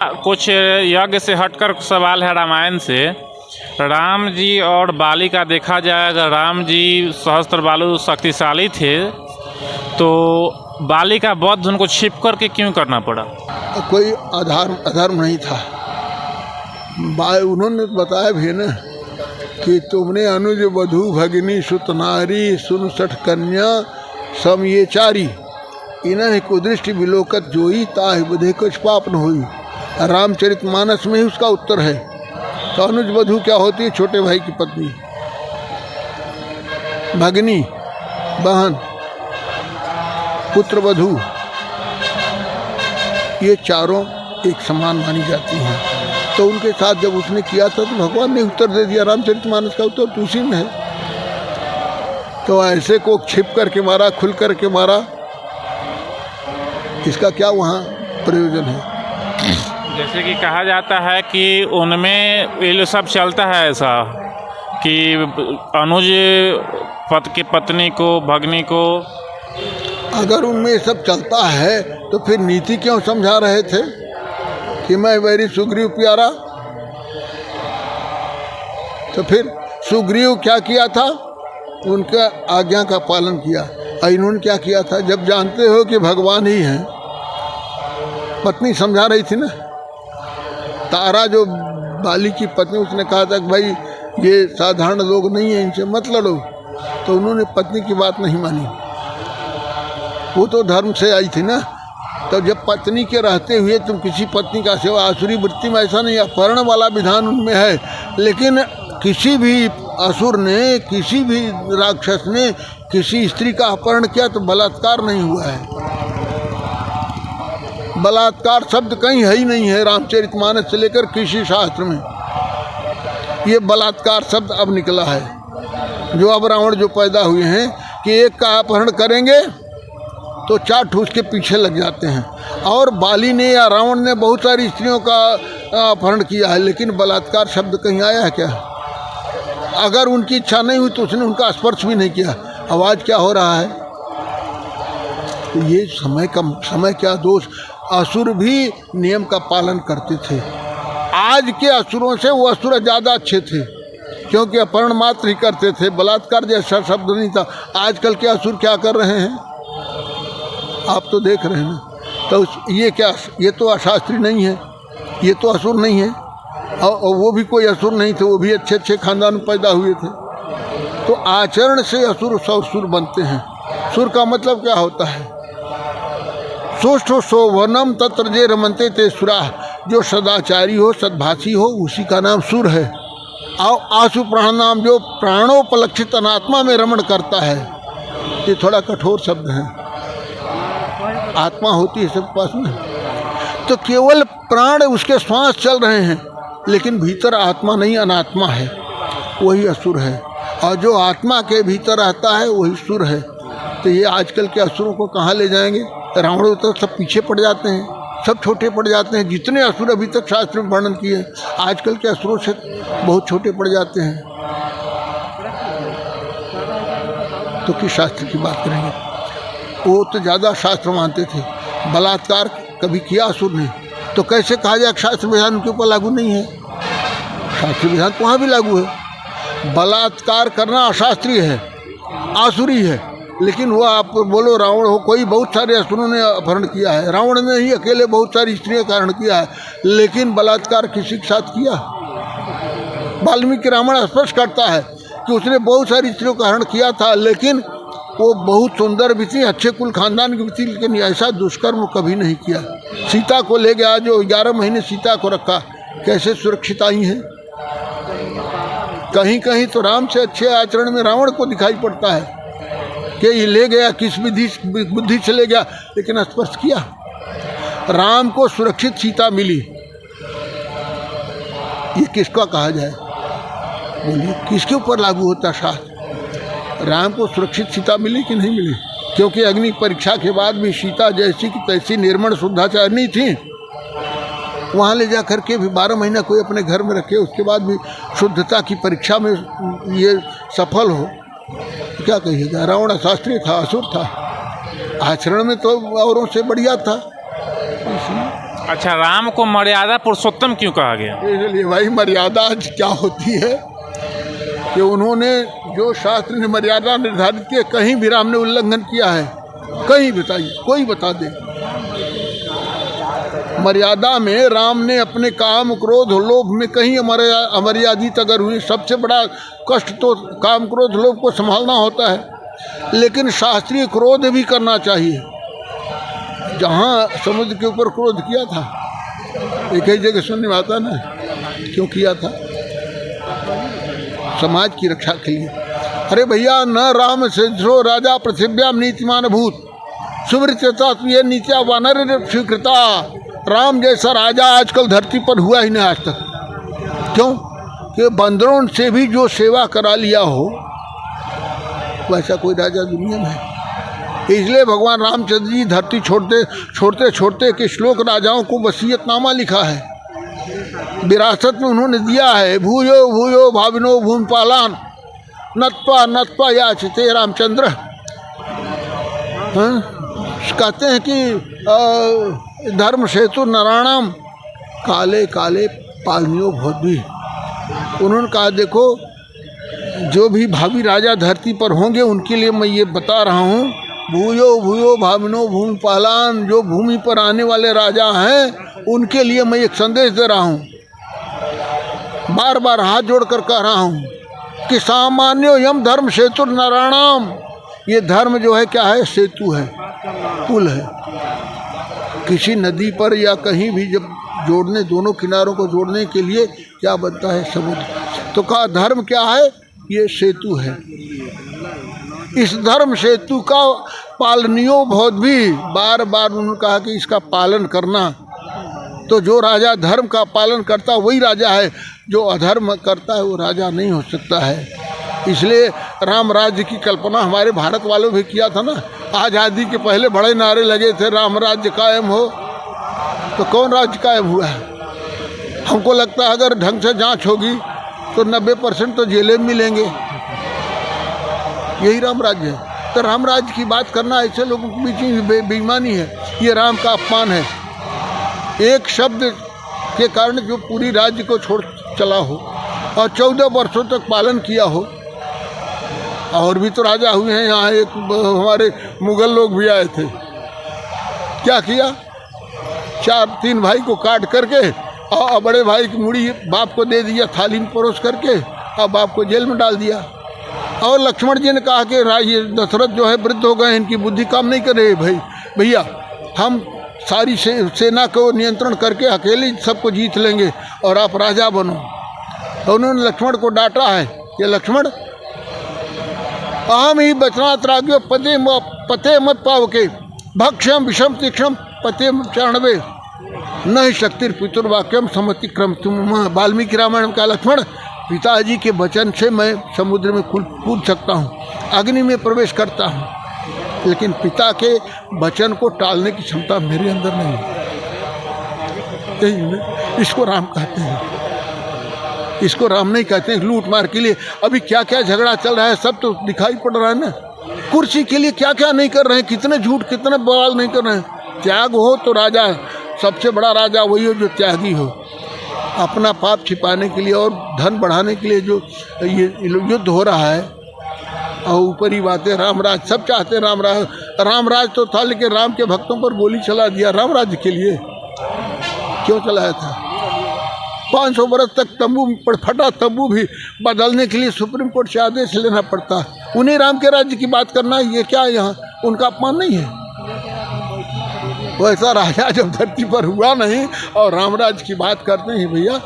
कुछ यज्ञ से हटकर सवाल है रामायण से। राम जी और बाली का देखा जाए, अगर राम जी सहस्त्र बालु शक्तिशाली थे तो बाली का वध उनको छिप करके क्यों करना पड़ा? कोई अधर्म नहीं था। उन्होंने बताया भी ना कि तुमने अनुज वधु भगिनी सुत नारी सुन सठ कन्या सम ये चारी इन्हें कुदृष्टि विलोकत जोई ताहि बधे कुछ पाप न हुई। रामचरितमानस में ही उसका उत्तर है। तो अनुज वधु क्या होती है? छोटे भाई की पत्नी, भगिनी बहन, पुत्र वधु, ये चारों एक समान मानी जाती हैं। तो उनके साथ जब उसने किया था तो भगवान ने उत्तर दे दिया। रामचरितमानस का उत्तर तो उसी में है। तो ऐसे को छिप करके मारा, खुल करके मारा, इसका क्या वहाँ प्रयोजन है? जैसे कि कहा जाता है कि उनमें ये सब चलता है ऐसा कि अनुज की पत्नी को, भगनी को, अगर उनमें सब चलता है तो फिर नीति क्यों समझा रहे थे कि मैं वैरी सुग्रीव प्यारा? तो फिर सुग्रीव क्या किया था? उनका आज्ञा का पालन किया। और इन्होंने क्या किया था? जब जानते हो कि भगवान ही हैं, पत्नी समझा रही थी ना, तारा जो बाली की पत्नी, उसने कहा था कि भाई ये साधारण लोग नहीं है, इनसे मत लड़ो। तो उन्होंने पत्नी की बात नहीं मानी। वो तो धर्म से आई थी ना। तो जब पत्नी के रहते हुए तुम किसी पत्नी का सेवा, आसुरी वृत्ति में ऐसा नहीं, अपहरण वाला विधान उनमें है। लेकिन किसी भी असुर ने, किसी भी राक्षस ने किसी स्त्री का अपहरण किया तो बलात्कार नहीं हुआ है। बलात्कार शब्द कहीं है ही नहीं है रामचरितमानस से लेकर किसी शास्त्र में। ये बलात्कार शब्द अब निकला है। जो अब रावण जो पैदा हुए हैं कि एक का अपहरण करेंगे तो 4 ठूस के पीछे लग जाते हैं। और बाली ने या रावण ने बहुत सारी स्त्रियों का अपहरण किया है, लेकिन बलात्कार शब्द कहीं आया है क्या? अगर उनकी इच्छा नहीं हुई तो उसने उनका स्पर्श भी नहीं किया। आवाज़ क्या हो रहा है? तो ये समय क्या दोष। असुर भी नियम का पालन करते थे। आज के असुरों से वो असुर ज़्यादा अच्छे थे, क्योंकि अपहरण मात्र ही करते थे, बलात्कार जैसा शब्द नहीं था। आजकल के असुर क्या कर रहे हैं आप तो देख रहे हैं ना। तो ये क्या, ये तो अशास्त्री नहीं है, ये तो असुर नहीं है। और वो भी कोई असुर नहीं थे, वो भी अच्छे अच्छे खानदान में पैदा हुए थे। तो आचरण से असुर सुर बनते हैं। सुर का मतलब क्या होता है? सुष्ठु शोभनम तत्र जे रमनते ते सुरा। जो सदाचारी हो, सद्भाषी हो, उसी का नाम सुर है। और आशु प्राण नाम, जो प्राणोपलक्षित अनात्मा में रमण करता है। ये थोड़ा कठोर शब्द है। आत्मा होती है सब पास में, तो केवल प्राण उसके श्वास चल रहे हैं, लेकिन भीतर आत्मा नहीं, अनात्मा है, वही असुर है। और जो आत्मा के भीतर रहता है वही सुर है। तो ये आजकल के असुरों को कहाँ ले जाएंगे? रावण तो सब पीछे पड़ जाते हैं, सब छोटे पड़ जाते हैं। जितने असुर अभी तक शास्त्र में वर्णन किए, आजकल के असुरों से बहुत छोटे पड़ जाते हैं। तो किस शास्त्र की बात करेंगे? वो तो ज़्यादा शास्त्र मानते थे। बलात्कार कभी किया असुर ने, तो कैसे कहा जाए शास्त्र विधान उनके ऊपर लागू नहीं है? शास्त्र विधान तो वहाँ भी लागू है। बलात्कार करना अशास्त्रीय है, आसुरी है। लेकिन वो आप बोलो रावण हो, कोई बहुत सारे असुरों ने अपहरण किया है। रावण ने ही अकेले बहुत सारी स्त्रियों का हरण किया है, लेकिन बलात्कार किसी के साथ किया? वाल्मीकि रामायण स्पष्ट करता है कि उसने बहुत सारी स्त्रियों का हरण किया था, लेकिन वो बहुत सुंदर भी थी, अच्छे कुल खानदान की भी थी, लेकिन ऐसा दुष्कर्म कभी नहीं किया। सीता को ले गया, जो 11 महीने सीता को रखा, कैसे सुरक्षित आई हैं? कहीं कहीं तो राम से अच्छे आचरण में रावण को दिखाई पड़ता है कि ये ले गया, किस बुद्धि से ले गया, लेकिन स्पर्श किया। राम को सुरक्षित सीता मिली, ये किसका कहा जाए? बोलिए, किसके ऊपर लागू होता शास्त्र? राम को सुरक्षित सीता मिली कि नहीं मिली? क्योंकि अग्नि परीक्षा के बाद भी सीता जैसी की तैसी निर्मल शुद्धाचारणी थी। वहाँ ले जा करके भी 12 महीना कोई अपने घर में रखे, उसके बाद भी शुद्धता की परीक्षा में ये सफल हो, क्या कहिएगा? रावण अशास्त्रीय था, असुर था, आचरण में तो औरों से बढ़िया था। अच्छा, राम को मर्यादा पुरुषोत्तम क्यों कहा गया? इसलिए भाई मर्यादा क्या होती है कि उन्होंने जो शास्त्र ने मर्यादा निर्धारित की, कहीं भी राम ने उल्लंघन किया है? कहीं बताइए, कोई बता दे। मर्यादा में राम ने अपने काम क्रोध लोभ में कहीं अमर्यादित अगर हुई, सबसे बड़ा कष्ट तो काम क्रोध लोभ को संभालना होता है, लेकिन शास्त्रीय क्रोध भी करना चाहिए। जहाँ समुद्र के ऊपर क्रोध किया था, एक ही जगह सुनने में आता ना, क्यों किया था? समाज की रक्षा के लिए। अरे भैया, न राम सिद्धो राजा पृथिव्याम नीतिमान भूत सुवृत्ता ये नीतिया वानर स्वीकृता। राम जैसा राजा आजकल धरती पर हुआ ही नहीं आज तक। क्यों? कि बंदरों से भी जो सेवा करा लिया हो वैसा कोई राजा दुनिया में है। इसलिए भगवान रामचंद्र जी धरती छोड़ते छोड़ते के श्लोक राजाओं को वसीयतनामा लिखा है, विरासत में उन्होंने दिया है। भूयो भूयो भाविनो भूमिपालान नत्वा नत्वा याचिते रामचंद्र। कहते हैं कि धर्म सेतु नारायणम काले काले पालनियो भोधी। उन्होंने कहा देखो, जो भी भावी राजा धरती पर होंगे उनके लिए मैं ये बता रहा हूँ, भूयो भूयो भाविनो भूमि पालान, जो भूमि पर आने वाले राजा हैं उनके लिए मैं एक संदेश दे रहा हूँ, बार बार हाथ जोड़कर कह रहा हूँ कि सामान्यो यम धर्म सेतु नारायणम। ये धर्म जो है क्या है? सेतु है, पुल है। किसी नदी पर या कहीं भी जब जोड़ने, दोनों किनारों को जोड़ने के लिए क्या बनता है? समुद्र। तो कहा धर्म क्या है? ये सेतु है। इस धर्म सेतु का पालनियो बहुत भी, बार बार उन्होंने कहा कि इसका पालन करना। तो जो राजा धर्म का पालन करता वही राजा है, जो अधर्म करता है वो राजा नहीं हो सकता है। इसलिए राम राज्य की कल्पना हमारे भारत वालों भी किया था ना। आज़ादी के पहले बड़े नारे लगे थे, राम राज्य कायम हो। तो कौन राज्य कायम हुआ है? हमको लगता है अगर ढंग से जांच होगी तो 90% तो जेलें मिलेंगे। यही राम राज्य है। तो राम राज्य की बात करना ऐसे लोगों के बीच में बेईमानी है, ये राम का अपमान है। एक शब्द के कारण जो पूरी राज्य को छोड़ चला हो और 14 वर्षों तक पालन किया हो। और भी तो राजा हुए हैं यहाँ, एक हमारे मुगल लोग भी आए थे। क्या किया? 3 भाई को काट करके और बड़े भाई की मुड़ी बाप को दे दिया, थाली में परोस करके, और बाप को जेल में डाल दिया। और लक्ष्मण जी ने कहा कि ये दशरथ जो है वृद्ध हो गए, इनकी बुद्धि काम नहीं कर रही भाई, भैया हम सारी सेना को नियंत्रण करके अकेले सबको जीत लेंगे और आप राजा बनो। तो उन्होंने लक्ष्मण को डांटा है कि लक्ष्मण, अहम ही बचना त्राग्यो पते मत पाव के भक्ष्यम विषम तीक्षम पते चरणवे न शक्ति पितुर्वाक्यम समतिक्रम। तुम वाल्मीकि रामायण का लक्ष्मण, पिताजी के वचन से मैं समुद्र में कूद सकता हूँ, अग्नि में प्रवेश करता हूँ, लेकिन पिता के वचन को टालने की क्षमता मेरे अंदर नहीं है। इसको राम कहते हैं, इसको राम नहीं कहते हैं। लूट मार के लिए अभी क्या क्या झगड़ा चल रहा है सब तो दिखाई पड़ रहा है ना। कुर्सी के लिए क्या क्या नहीं कर रहे हैं, कितने झूठ कितने बवाल नहीं कर रहे हैं। त्याग हो तो राजा है, सबसे बड़ा राजा वही हो जो त्यागी हो। अपना पाप छिपाने के लिए और धन बढ़ाने के लिए जो ये युद्ध हो रहा है, और ऊपरी बातें राम राज सब चाहते हैं। राम राज तो था, लेकिन राम के भक्तों पर गोली चला दिया। राम राज्य के लिए क्यों चलाया था? 500 बरस तक तंबू फटा, तंबू भी बदलने के लिए सुप्रीम कोर्ट से आदेश लेना पड़ता। उन्हीं राम के राज्य की बात करना, ये क्या यहाँ उनका अपमान नहीं है? वैसा राजा जब धरती पर हुआ नहीं और राम राज्य की बात करते हैं भैया,